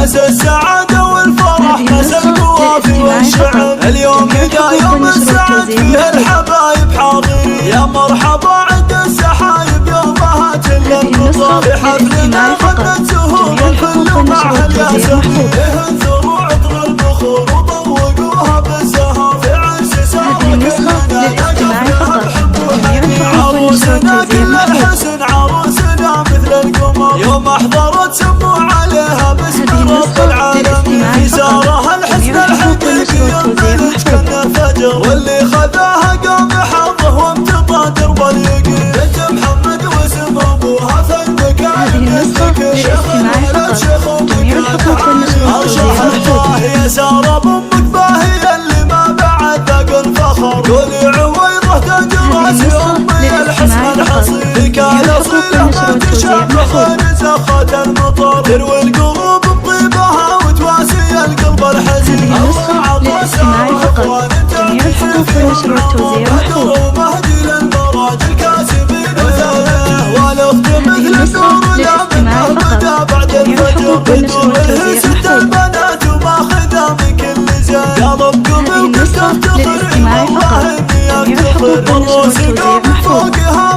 ناس السعادة والفرح ناس القوافي والشعب. اليوم جا يوم السعد فيه الحبايب حاضرين، يا مرحبا عند السحايب يومها كل المطر. في حفلنا غنت سهور الكل مع الياسمين، لهن زروع طر البخور وطوقوها بالزهر. في عز سار كلنا نقفنا بحب وحنين، عروسنا كل الحسن عروسنا مثل القمر. يوم احضرت سموا عليها باسم رب العالمين، في سارها الحسن الحقيقي الملك كان فجر. واللي خذاها قام حظه وامتطى درب اليقين، بنت محمد واسم ابوها في المكان يستكن. شيخ ولد شيخ ومكان ارشح الله يا ساره بامك باهيه اللي ما بعد ذاق الفخر. قولي عويضه تاج راسي امي الحسن الحصين، بك الاصيله ما تشبه نزخه المطر. تروي القلوب بطيبها وتواسي القلب الحزين. الله عطى ساره اخوان تعطي فيهم بدر ومهدي للمراج الكاسبين وثابته. والاخت مثل النور دامت مهمده بعد الفجر، بدور ست البنات وماخذه من كل زين. قلب قبل قد تفتخر والله اني افتخر، والروس قام فوقها